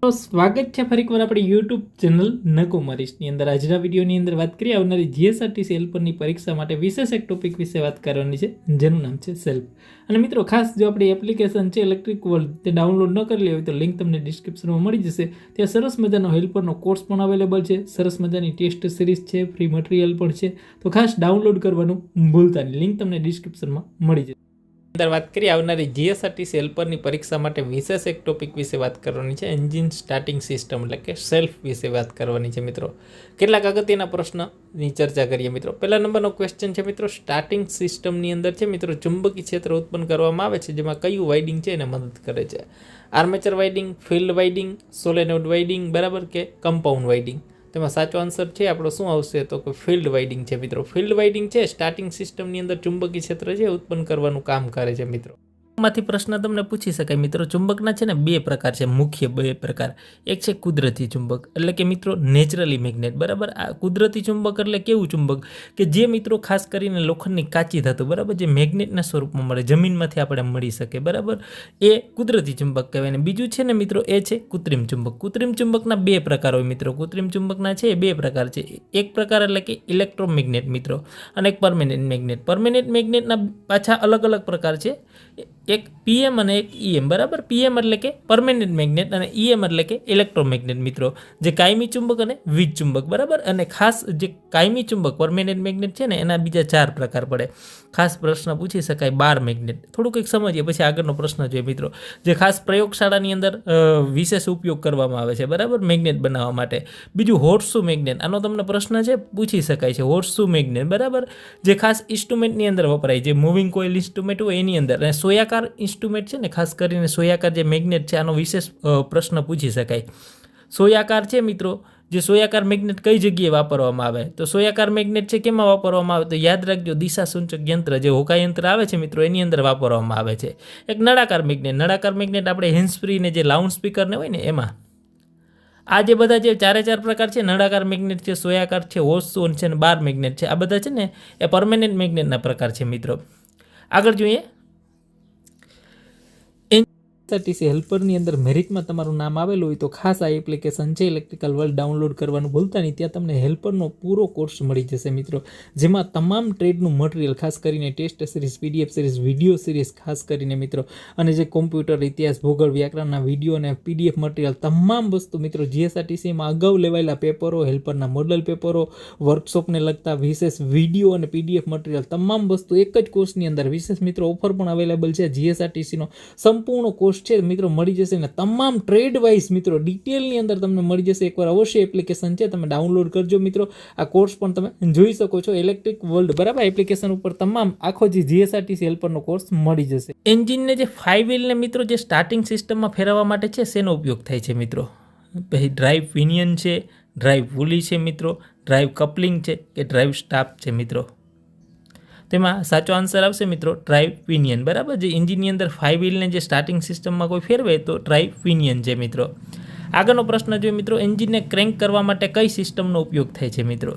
તો સ્વાગત છે ફરી એકવાર આપણી યુટ્યુબ ચેનલ નકોમરીશની અંદર। આજના વિડીયોની અંદર વાત કરીએ આવનારી જીએસઆરટીસી હેલ્પરની પરીક્ષા માટે વિશેષ એક ટોપિક વિશે વાત કરવાની છે, જેનું નામ છે સેલ્ફ। અને મિત્રો ખાસ જો આપણી એપ્લિકેશન છે ઇલેક્ટ્રિક વર્લ્ડ તે ડાઉનલોડ ન કરી હોય તો લિંક તમને ડિસ્ક્રિપ્શનમાં મળી જશે। ત્યાં સરસ મજાનો હેલ્પરનો કોર્સ પણ અવેલેબલ છે, સરસ મજાની ટેસ્ટ સિરીઝ છે, ફ્રી મટીરિયલ પણ છે, તો ખાસ ડાઉનલોડ કરવાનું ભૂલતા નહીં, લિંક તમને ડિસ્ક્રિપ્શનમાં મળી જશે। અંદર વાત કરીએ આવનારી જીએસઆરટીસી હેલ્પરની પરીક્ષા માટે વિશેષ એક ટોપિક વિશે વાત કરવાની છે, એન્જિન સ્ટાર્ટિંગ સિસ્ટમ એટલે કે સેલ્ફ વિશે વાત કરવાની છે મિત્રો। કેટલાક અગત્યના પ્રશ્નની ચર્ચા કરીએ મિત્રો। પહેલા નંબરનો ક્વેશ્ચન છે મિત્રો, સ્ટાર્ટિંગ સિસ્ટમની અંદર છે મિત્રો ચુંબકીય ક્ષેત્ર ઉત્પન્ન કરવામાં આવે છે, જેમાં કયું વાઇડિંગ છે એને મદદ કરે છે? Armature winding, field winding, solenoid winding બરાબર કે કમ્પાઉન્ડ વાઇડિંગ? તેમાં સાચો આન્સર છે આપણો શું આવશે તો કે ફિલ્ડ વાઇડિંગ છે મિત્રો। ફિલ્ડ વાઇડિંગ છે સ્ટાર્ટિંગ સિસ્ટમની અંદર ચુંબકીય ક્ષેત્ર છે ઉત્પન્ન કરવાનું કામ કરે છે મિત્રો। માંથી પ્રશ્ન તમને પૂછી શકાય મિત્રો, ચુંબકના છે ને બે પ્રકાર છે, મુખ્ય બે પ્રકાર। એક છે કુદરતી ચુંબક એટલે કે મિત્રો નેચરલી મેગ્નેટ બરાબર। આ કુદરતી ચુંબક એટલે કેવું ચુંબક કે જે મિત્રો ખાસ કરીને લોખંડની કાચી ધાતુ બરાબર જે મેગ્નેટના સ્વરૂપમાં મળે, જમીનમાંથી આપણે મળી શકે બરાબર, એ કુદરતી ચુંબક કહેવાય। ને બીજું છે ને મિત્રો એ છે કૃત્રિમ ચુંબક। કૃત્રિમ ચુંબકના બે પ્રકાર હોય મિત્રો। કૃત્રિમ ચુંબકના છે બે પ્રકાર છે, એક પ્રકાર એટલે કે ઇલેક્ટ્રોમેગ્નેટ મિત્રો અને એક પરમેનન્ટ મેગ્નેટ। પરમેનન્ટ મેગ્નેટના પાછા અલગ અલગ પ્રકાર છે, એક પીએમ અને એક ઈએમ બરાબર। પીએમ એટલે કે પરમેનન્ટ મેગ્નેટ અને ઈએમ એટલે કે ઇલેક્ટ્રોમેગ્નેટ મિત્રો, જે કાયમી ચુંબક અને વીજ ચુંબક બરાબર। અને ખાસ જે કાયમી ચુંબક પરમેનન્ટ મેગ્નેટ છે ને એના બીજા ચાર પ્રકાર પડે। ખાસ પ્રશ્ન પૂછી શકાય બાર મેગ્નેટ, થોડુંક એક સમજીએ પછી આગળનો પ્રશ્ન જોઈએ મિત્રો। જે ખાસ પ્રયોગશાળાની અંદર વિશેષ ઉપયોગ કરવામાં આવે છે બરાબર મેગ્નેટ બનાવવા માટે। બીજું હોર્સશુ મેગ્નેટ, આનો તમને પ્રશ્ન છે પૂછી શકાય છે, હોર્સશુ મેગ્નેટ બરાબર, જે ખાસ ઇન્સ્ટ્રુમેન્ટની અંદર વપરાય, જે મૂવિંગ કોઇલ ઇન્સ્ટ્રુમેન્ટ હોય એની અંદર। અને સોયાકાર ઇન્સ્ટ્રુમેન્ટ છે ને, ખાસ કરીને સોયાકાર જે મેગ્નેટ છે આનો વિશેષ પ્રશ્ન પૂછી શકાય। સોયાકાર છે મિત્રો, જે સોયાકાર મેગ્નેટ કઈ જગ્યાએ વાપરવામાં આવે તો સોયાકાર મેગ્નેટ છે કેમાં વાપરવામાં આવે તો યાદ રાખજો દિશા સૂચક યંત્ર જે હોકાયંત્ર આવે છે મિત્રો એની અંદર વાપરવામાં આવે છે। એક નળાકાર મેગ્નેટ, નળાકાર મેગ્નેટ આપણે હેન્ડ ફ્રી ને જે લાઉડ સ્પીકરને હોય ને એમાં। આ જે બધા જે ચારે ચાર પ્રકાર છે, નળાકાર મેગ્નેટ છે, સોયાકાર છે, હોર્સશુ છે ને બાર મેગ્નેટ છે, આ બધા છે ને એ પરમેનન્ટ મેગ્નેટના પ્રકાર છે મિત્રો। આગળ જોઈએ, જીએસઆરટીસી હેલ્પરની અંદર મેરિટમાં તમારું નામ આવેલું હોય તો ખાસ આ એપ્લિકેશન છે ઇલેક્ટ્રિકલ વર્લ્ડ ડાઉનલોડ કરવાનું ભૂલતા નહીં। ત્યાં તમને હેલ્પરનો પૂરો કોર્સ મળી જશે મિત્રો, જેમાં તમામ ટ્રેડનું મટીરિયલ ખાસ કરીને test series, PDF series, video series ખાસ કરીને મિત્રો, અને જે કોમ્પ્યુટર, ઇતિહાસ, ભૂગોળ, વ્યાકરણના વિડીયો અને પીડીએફ મટીરિયલ તમામ વસ્તુ મિત્રો જીએસઆરટીસીમાં અગાઉ લેવાયેલા પેપરો, હેલ્પરના મોડલ પેપરો, વર્કશોપને લગતા વિશેષ વિડીયો અને પીડીએફ મટીરિયલ તમામ વસ્તુ એક જ કોર્સની અંદર વિશેષ મિત્રો ઓફર પણ અવેલેબલ છે। જીએસઆરટીસીનો સંપૂર્ણ કોર્સ છે મિત્રો મળી જશે ને તમામ ટ્રેડ વાઇઝ મિત્રો ડિટેલની અંદર તમને મળી જશે। એકવાર અવશ્ય એપ્લિકેશન છે તમે ડાઉનલોડ કરજો મિત્રો, આ કોર્સ પણ તમે જોઈ શકો છો ઇલેક્ટ્રિક વર્લ્ડ બરાબર એપ્લિકેશન ઉપર તમામ આખો જે જીએસઆરટીસી હેલ્પરનો કોર્સ મળી જશે। એન્જિનને જે 5 વ્હીલને મિત્રો જે સ્ટાર્ટિંગ સિસ્ટમમાં ફેરવવા માટે છે શેનો ઉપયોગ થાય છે મિત્રો? પછી ડ્રાઈવ પિનિયન છે, ડ્રાઈવ પુલી છે મિત્રો, ડ્રાઈવ કપલિંગ છે કે ડ્રાઈવ સ્ટાફ છે મિત્રો? તેમાં સાચો આન્સર આવશે મિત્રો ડ્રાઈવ પિનિયન બરાબર। જે એન્જિનની અંદર 5 વ્હીલને જે સ્ટાર્ટિંગ સિસ્ટમમાં કોઈ ફેરવે તો ડ્રાઈવ પિનિયન છે મિત્રો। આગળનો પ્રશ્ન જોઈએ મિત્રો, એન્જિનને ક્રેન્ક કરવા માટે કઈ સિસ્ટમનો ઉપયોગ થાય છે મિત્રો?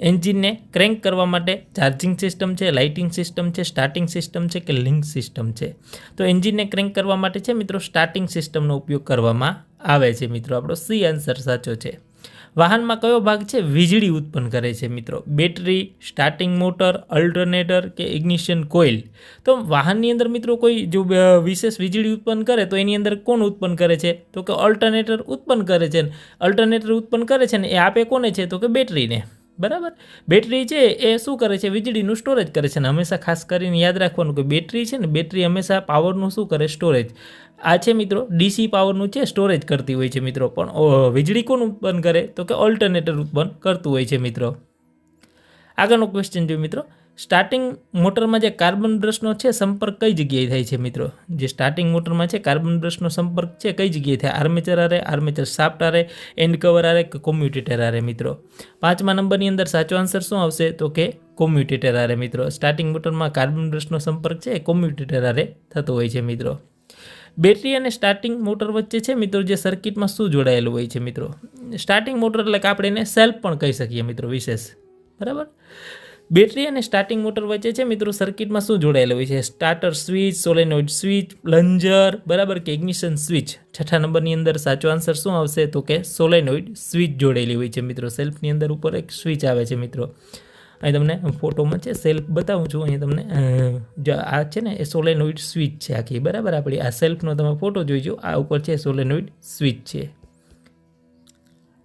એન્જિનને ક્રેન્ક કરવા માટે ચાર્જિંગ સિસ્ટમ છે, લાઇટિંગ સિસ્ટમ છે, સ્ટાર્ટિંગ સિસ્ટમ છે કે લિંક સિસ્ટમ છે? તો એન્જિનને ક્રેન્ક કરવા માટે છે મિત્રો સ્ટાર્ટિંગ સિસ્ટમનો ઉપયોગ કરવામાં આવે છે મિત્રો, આપણો સી આન્સર સાચો છે। વાહનમાં કયો ભાગ છે વીજળી ઉત્પન્ન કરે છે મિત્રો? બેટરી, સ્ટાર્ટિંગ મોટર, અલ્ટરનેટર કે ઇગ્નિશન કોઇલ? તો વાહનની અંદર મિત્રો કોઈ જો વિશેષ વીજળી ઉત્પન્ન કરે તો એની અંદર કોણ ઉત્પન્ન કરે છે તો કે અલ્ટરનેટર ઉત્પન્ન કરે છે। અલ્ટરનેટર ઉત્પન્ન કરે છે ને એ આપે કોને છે તો કે બેટરીને બરાબર। બેટરી છે એ શું કરે છે વિજળીનું સ્ટોરેજ કરે છે, ને હંમેશા ખાસ કરીને યાદ રાખવાનું કે બેટરી છે ને બેટરી હંમેશા પાવરનું શું કરે સ્ટોરેજ। આ છે મિત્રો ડીસી પાવરનું છે સ્ટોરેજ કરતી હોય છે મિત્રો, પણ વીજળી કોણ ઉત્પન્ન કરે તો કે ઓલ્ટરનેટર ઉત્પન્ન કરતું હોય છે મિત્રો। આગળનો ક્વેશ્ચન જોઈએ મિત્રો, સ્ટાર્ટિંગ મોટરમાં જે કાર્બન બ્રશનો છે સંપર્ક કઈ જગ્યાએ થાય છે મિત્રો? જે સ્ટાર્ટિંગ મોટરમાં છે કાર્બન બ્રશનો સંપર્ક છે કઈ જગ્યાએ થાય? આર્મેચર આરે, આર્મેચર શાફ્ટ આરે, એન્ડ કવર આરે કે કોમ્યુટેટર આરે મિત્રો? 5મા નંબરની અંદર સાચો આન્સર શું આવશે તો કે કોમ્યુટેટર આરે મિત્રો। સ્ટાર્ટિંગ મોટરમાં કાર્બન બ્રશનો સંપર્ક છે એ કોમ્યુટેટર આરે થતો હોય છે મિત્રો। બેટરી અને સ્ટાર્ટિંગ મોટર વચ્ચે છે મિત્રો જે સર્કિટમાં શું જોડાયેલું હોય છે મિત્રો? સ્ટાર્ટિંગ મોટર એટલે કે આપણે એને સેલ્ફ પણ કહી શકીએ મિત્રો વિશેષ બરાબર। બેટરી અને સ્ટાર્ટિંગ મોટર વચ્ચે છે મિત્રો સર્કિટમાં શું જોડાયેલું હોય છે? Starter switch, solenoid switch, plunger, બરાબર, કે ઇગ્નિશન સ્વિચ. છઠ્ઠા નંબરની અંદર સાચો આન્સર શું આવશે? તો કે સોલેનોઇડ સ્વિચ જોડેલી હોય છે મિત્રો. સેલ્ફની અંદર ઉપર એક સ્વિચ આવે છે મિત્રો. અહીં તમને ફોટોમાં છે સેલ્ફ બતાવું છું. અહીં તમને જો આ છે ને એ સોલેનોઇડ સ્વિચ છે આખી, બરાબર. આપણી આ સેલ્ફનો તમે ફોટો જોઈજો. આ ઉપર છે સોલેનોઇડ સ્વિચ છે.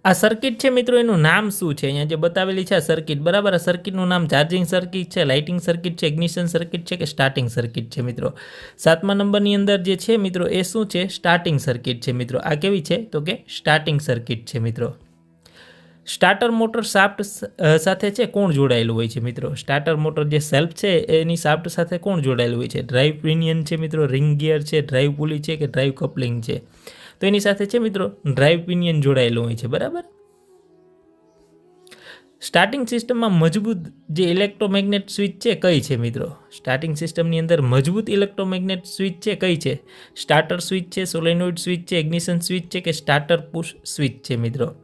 આ સર્કિટ છે મિત્રો, એનું નામ શું છે? અહીંયા જે બતાવેલી છે આ સર્કિટ, બરાબર. આ સર્કિટનું નામ ચાર્જિંગ સર્કિટ છે, લાઇટિંગ સર્કિટ છે, ઇગ્નિશન સર્કિટ છે કે સ્ટાર્ટિંગ સર્કિટ છે મિત્રો. 7મા નંબરની અંદર જે છે મિત્રો એ શું છે? સ્ટાર્ટિંગ સર્કિટ છે મિત્રો. આ કેવી છે? તો કે સ્ટાર્ટિંગ સર્કિટ છે મિત્રો. સ્ટાર્ટર મોટર શાફ્ટ સાથે છે કોણ જોડાયેલું હોય છે મિત્રો? સ્ટાર્ટર મોટર જે સેલ્ફ છે એની શાફ્ટ સાથે કોણ જોડાયેલું હોય છે? ડ્રાઈવ પિનિયન છે મિત્રો, રિંગ ગિયર છે, ડ્રાઈવ પુલી છે કે ડ્રાઈવ કપલિંગ છે? તો એની સાથે છે મિત્રો ડ્રાઈવ પિનિયન જોડાયેલું હોય છે, બરાબર. સ્ટાર્ટિંગ સિસ્ટમમાં મજબૂત જે ઇલેક્ટ્રોમેગ્નેટ સ્વિચ છે કઈ છે મિત્રો? સ્ટાર્ટિંગ સિસ્ટમની અંદર મજબૂત ઇલેક્ટ્રોમેગ્નેટ સ્વિચ છે કઈ છે? સ્ટાર્ટર સ્વિચ છે, સોલેનોઇડ સ્વિચ છે, ઇગ્નિશન સ્વિચ છે કે સ્ટાર્ટર પુશ સ્વિચ છે મિત્રો?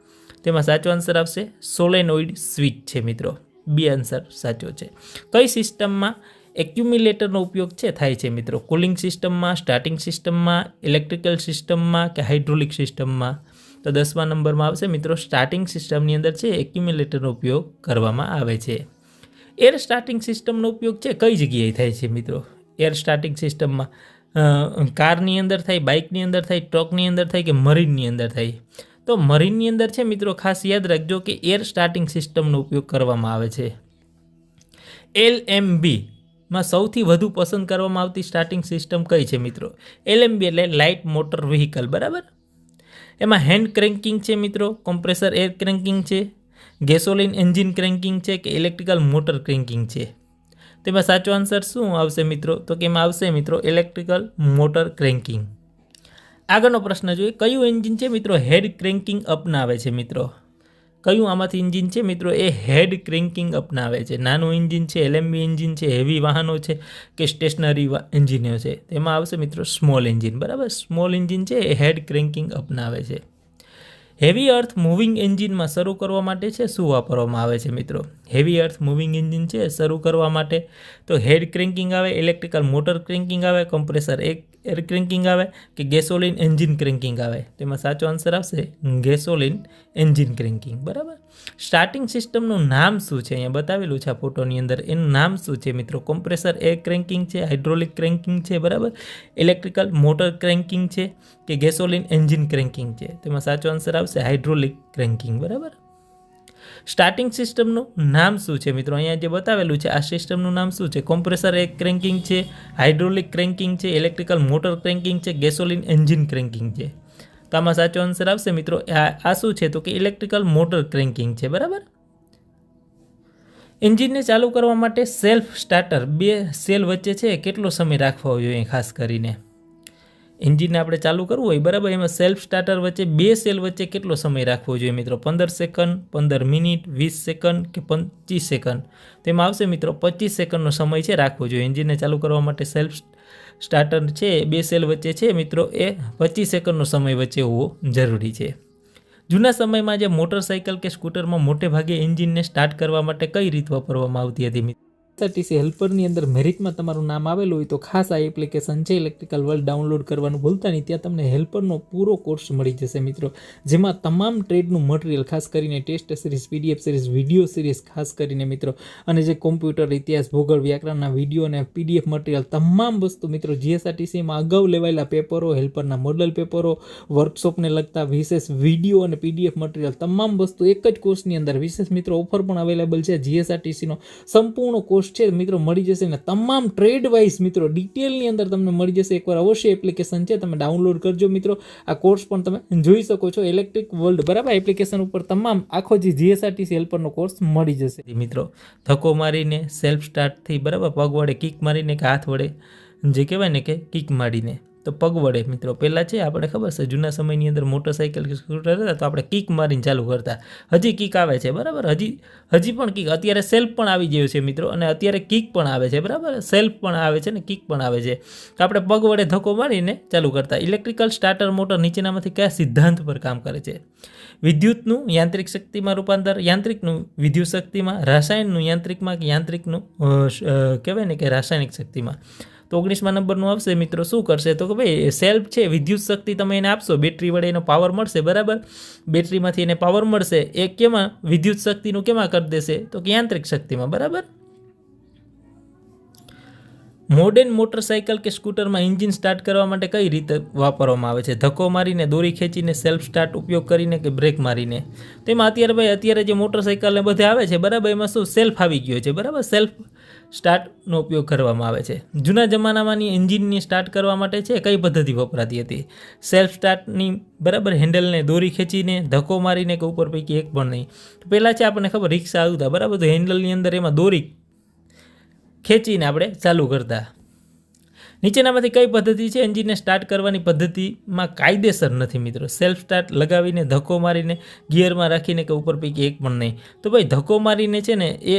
તેમાં સાચો આન્સર આવશે સોલેનોઇડ સ્વિચ છે મિત્રો. બી આન્સર સાચો છે. કઈ સિસ્ટમમાં એક્યુમ્યુલેટરનો ઉપયોગ છે થાય છે મિત્રો? કુલિંગ સિસ્ટમમાં, સ્ટાર્ટિંગ સિસ્ટમમાં, ઇલેક્ટ્રિકલ સિસ્ટમમાં કે હાઇડ્રોલિક સિસ્ટમમાં? તો 10મા નંબરમાં આવશે મિત્રો સ્ટાર્ટિંગ સિસ્ટમની અંદર છે એક્યુમ્યુલેટરનો ઉપયોગ કરવામાં આવે છે. એર સ્ટાર્ટિંગ સિસ્ટમનો ઉપયોગ છે કઈ જગ્યાએ થાય છે મિત્રો? એર સ્ટાર્ટિંગ સિસ્ટમમાં કારની અંદર થાય, બાઇકની અંદર થાય, ટ્રકની અંદર થાય કે મરીનની અંદર થાય? તો મરીનની અંદર છે મિત્રો ખાસ યાદ રાખજો કે એર સ્ટાર્ટિંગ સિસ્ટમનો ઉપયોગ કરવામાં આવે છે. LMB માં સૌથી વધુ પસંદ કરવામાં આવતી સ્ટાર્ટિંગ સિસ્ટમ કઈ છે મિત્રો? LMB એટલે લાઇટ મોટર વ્હીકલ, બરાબર. એમાં હેન્ડ ક્રેન્કિંગ છે મિત્રો, કોમ્પ્રેસર એર ક્રેન્કિંગ છે, ગેસોલિન એન્જિન ક્રેન્કિંગ છે કે ઇલેક્ટ્રિકલ મોટર ક્રેન્કિંગ છે? તેમાં સાચો આન્સર શું આવશે મિત્રો? તો કે એમાં આવશે મિત્રો ઇલેક્ટ્રિકલ મોટર ક્રેન્કિંગ. આગળનો પ્રશ્ન જોઈએ. કયું એન્જિન છે મિત્રો હેડ ક્રેન્કિંગ અપનાવે છે મિત્રો? કયું આમાંથી એન્જિન છે મિત્રો એ હેડ ક્રેન્કિંગ અપનાવે છે? નાનું એન્જિન છે, LMB એન્જિન છે, હેવી વાહનો છે કે સ્ટેશનરી એન્જિનો છે? તેમાં આવશે મિત્રો સ્મોલ એન્જિન, બરાબર. સ્મોલ એન્જિન છે એ હેડ ક્રેન્કિંગ અપનાવે છે. હેવી અર્થ મૂવિંગ એન્જિનમાં શરૂ કરવા માટે છે શું વાપરવામાં આવે છે મિત્રો? હેવી અર્થ મૂવિંગ એન્જિન છે શરૂ કરવા માટે તો હેડ ક્રેન્કિંગ આવે, ઇલેક્ટ્રિકલ મોટર ક્રેન્કિંગ આવે, કમ્પ્રેસર એર ક્રેન્કિંગ આવે કે ગેસોલિન એન્જિન ક્રેન્કિંગ આવે? તેમાં સાચો આન્સર આવશે ગેસોલિન એન્જિન ક્રેન્કિંગ, બરાબર. સ્ટાર્ટિંગ સિસ્ટમનું નામ શું છે? અહીંયા બતાવેલું છે આ ફોટોની અંદર. એનું નામ શું છે મિત્રો? કોમ્પ્રેસર એર ક્રેન્કિંગ છે, હાઇડ્રોલિક ક્રેન્કિંગ છે, બરાબર, ઇલેક્ટ્રિકલ મોટર ક્રેન્કિંગ છે કે ગેસોલિન એન્જિન ક્રેન્કિંગ છે? તેમાં સાચો આન્સર આવશે હાઇડ્રોલિક ક્રેન્કિંગ, બરાબર. સ્ટાર્ટિંગ સિસ્ટમનું નામ શું છે મિત્રો? અહીંયા જે બતાવેલું છે આ સિસ્ટમનું નામ શું છે? કોમ્પ્રેસર એર ક્રેન્કિંગ છે, હાઇડ્રોલિક ક્રેન્કિંગ છે, ઇલેક્ટ્રિકલ મોટર ક્રેન્કિંગ છે, ગેસોલિન એન્જિન ક્રેન્કિંગ છે? તો આમાં સાચો આન્સર આવશે મિત્રો આ શું છે? તો કે ઇલેક્ટ્રિકલ મોટર ક્રેન્કિંગ છે, બરાબર. એન્જિનને ચાલુ કરવા માટે સેલ્ફ સ્ટાર્ટર બે સેલ વચ્ચે છે કેટલો સમય રાખવો જોઈએ? ખાસ કરીને એન્જિનને આપણે ચાલુ કરવું હોય, બરાબર, એમાં સેલ્ફ સ્ટાર્ટર વચ્ચે બે સેલ વચ્ચે કેટલો સમય રાખવો જોઈએ મિત્રો? 15 સેકન્ડ, 15 મિનિટ, 20 સેકન્ડ કે 25 સેકન્ડ? તેમાં આવશે મિત્રો 25 સેકન્ડનો સમય છે રાખવો જોઈએ. એન્જિનને ચાલુ કરવા માટે સેલ્ફ સ્ટાર્ટર છે બે સેલ વચ્ચે છે મિત્રો એ 25 સેકન્ડનો સમય વચ્ચે હોવો જરૂરી છે. જૂના સમયમાં જે મોટરસાઇકલ કે સ્કૂટરમાં મોટે ભાગે એન્જિનને સ્ટાર્ટ કરવા માટે કઈ રીત વાપરવામાં આવતી હતી મિત્રો? જીએસઆરટીસી હેલ્પરની અંદર મેરિટમાં તમારું નામ આવેલું હોય તો ખાસ આ એપ્લિકેશન છે ઇલેક્ટ્રિકલ વર્લ્ડ ડાઉનલોડ કરવાનું ભૂલતા નહીં. ત્યાં તમને હેલ્પરનો પૂરો કોર્સ મળી જશે મિત્રો, જેમાં તમામ ટ્રેડનું મટીરિયલ ખાસ કરીને test series, PDF series, video series ખાસ કરીને મિત્રો, અને જે કોમ્પ્યુટર, ઇતિહાસ, ભૂગોળ, વ્યાકરણના વિડીયો અને PDF મટીરિયલ તમામ વસ્તુ મિત્રો જીએસઆરટીસીમાં અગાઉ લેવાયેલા પેપરો, હેલ્પરના મોડલ પેપરો, વર્કશોપને લગતા વિશેષ વિડીયો અને PDF મટીરિયલ તમામ વસ્તુ એક જ કોર્સની અંદર. વિશેષ મિત્રો ઓફર પણ અવેલેબલ છે. જીએસઆરટીસીનો સંપૂર્ણ કોર્સ છે મિત્રો મળી જશે ને તમામ ટ્રેડ વાઇઝ મિત્રો ડિટેલની અંદર તમને મળી જશે. એકવાર અવશ્ય એપ્લિકેશન છે તમે ડાઉનલોડ કરજો મિત્રો. આ કોર્સ પણ તમે જોઈ શકો છો ઇલેક્ટ્રિક વર્લ્ડ, બરાબર. એપ્લિકેશન ઉપર તમામ આખો જે જીએસઆરટીસી હેલ્પરનો કોર્સ મળી જશે મિત્રો. ધક્કો મારીને સેલ્ફ સ્ટાર્ટથી, બરાબર, પગ વડે કિક મારીને કે હાથ વડે જે કહેવાય ને કે કિક મારીને તો પગ વડે મિત્રો. પહેલાં છે આપણે ખબર છે જૂના સમયની અંદર મોટરસાઇકલ કે સ્કૂટર હતા તો આપણે કિક મારીને ચાલુ કરતા. હજી કિક આવે છે બરાબર, હજી પણ કિક. અત્યારે સેલ્ફ પણ આવી ગયો છે મિત્રો, અને અત્યારે કિક પણ આવે છે બરાબર. સેલ્ફ પણ આવે છે ને કિક પણ આવે છે. તો આપણે પગ વડે ધક્કો મારીને ચાલુ કરતા. ઇલેક્ટ્રિકલ સ્ટાર્ટર મોટર નીચેનામાંથી કયા સિદ્ધાંત પર કામ કરે છે? વિદ્યુતનું યાંત્રિક શક્તિમાં રૂપાંતર, યાંત્રિકનું વિદ્યુત શક્તિમાં, રાસાયણનું યાંત્રિકમાં, કે યાંત્રિકનું કહેવાય ને કે રાસાયણિક શક્તિમાં. તો 19મા નંબરનું આવશે મિત્રો. શું કરશે તો કે ભાઈ સેલ્ફ છે, વિદ્યુત શક્તિ તમે એને આપશો, બેટરી વડે એનો પાવર મળશે બરાબર. બેટરીમાંથી એને પાવર મળશે, એ કેમાં વિદ્યુત શક્તિનું કેમાં કરી દેશે તો કે યાંત્રિક શક્તિમાં બરાબર. મોડર્ન મોટરસાઇકલ કે સ્કૂટરમાં એન્જિન સ્ટાર્ટ કરવા માટે કઈ રીતે વાપરવામાં આવે છે? ધક્કો મારીને, દોરી ખેંચીને, સેલ્ફ સ્ટાર્ટ ઉપયોગ કરીને, કે બ્રેક મારીને? તેમાં અત્યારે જે મોટરસાઇકલ ને બધે આવે છે બરાબર, એમાં શું સેલ્ફ આવી ગયો છે બરાબર. સેલ્ફ સ્ટાર્ટનો ઉપયોગ કરવામાં આવે છે. જૂના જમાનામાંની એન્જિનની સ્ટાર્ટ કરવા માટે છે કઈ પદ્ધતિ વપરાતી હતી? સેલ્ફ સ્ટાર્ટની બરાબર. હેન્ડલને દોરી ખેંચીને, ધક્કો મારીને, કે ઉપર પૈકી એક પણ નહીં. પહેલાં છે આપણને ખબર રિક્ષા આવતા બરાબર, તો હેન્ડલની અંદર એમાં દોરી ખેંચીને આપણે ચાલુ કરતા. નીચેનામાંથી કઈ પદ્ધતિ છે એન્જિનને સ્ટાર્ટ કરવાની પદ્ધતિમાં કાયદેસર નથી મિત્રો? સેલ્ફ સ્ટાર્ટ લગાવીને, ધક્કો મારીને, ગિયરમાં રાખીને, કે ઉપર પૈકી એક પણ નહીં. તો ભાઈ ધક્કો મારીને છે ને એ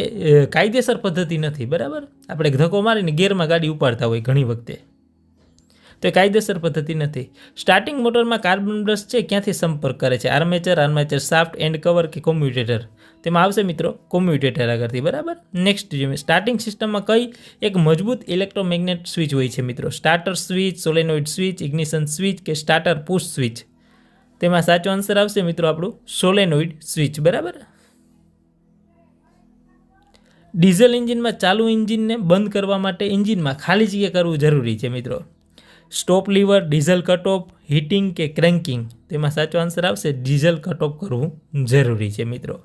કાયદેસર પદ્ધતિ નથી બરાબર. આપણે ધક્કો મારીને ગિયરમાં ગાડી ઉપાડતા હોય ઘણી વખતે, તો એ કાયદેસર પદ્ધતિ નથી. સ્ટાર્ટિંગ મોટરમાં કાર્બન બ્રશ છે ક્યાંથી સંપર્ક કરે છે? આર્મેચર શાફ્ટ, એન્ડ કવર, કે કોમ્યુટેટર? તેમાં આવશે મિત્રો કોમ્યુટેટર આગળથી બરાબર. નેક્સ્ટ જોઈએ, સ્ટાર્ટિંગ સિસ્ટમમાં કઈ એક મજબૂત ઇલેક્ટ્રોમેગ્નેટ સ્વિચ હોય છે મિત્રો? Starter switch, solenoid switch, ignition switch, કે સ્ટાર્ટર પુશ સ્વિચ? તેમાં સાચો આન્સર આવશે મિત્રો આપણું સોલેનોઇડ સ્વિચ બરાબર. ડીઝલ એન્જિનમાં ચાલુ એન્જિનને બંધ કરવા માટે એન્જિનમાં ખાલી જગ્યા કરવું જરૂરી છે મિત્રો? Stop lever, diesel cut off, heating, કે ક્રેન્કિંગ? તેમાં સાચો આન્સર આવશે ડીઝલ કટ ઓફ કરવું જરૂરી છે મિત્રો.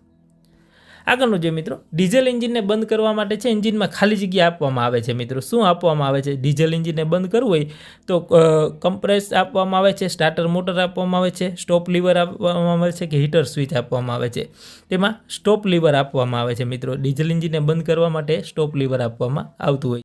આગળનું જે મિત્રો, ડીઝલ એન્જિનને બંધ કરવા માટે છે એન્જિનમાં ખાલી જગ્યા આપવામાં આવે છે મિત્રો. શું આપવામાં આવે છે? ડીઝલ એન્જિનને બંધ કરવું હોય તો કમ્પ્રેસ આપવામાં આવે છે, સ્ટાર્ટર મોટર આપવામાં આવે છે, સ્ટોપ લીવર આપવામાં આવે છે, કે હીટર સ્વિચ આપવામાં આવે છે? તેમાં સ્ટોપ લીવર આપવામાં આવે છે મિત્રો. ડીઝલ એન્જિનને બંધ કરવા માટે સ્ટોપ લીવર આપવામાં આવતું હોય.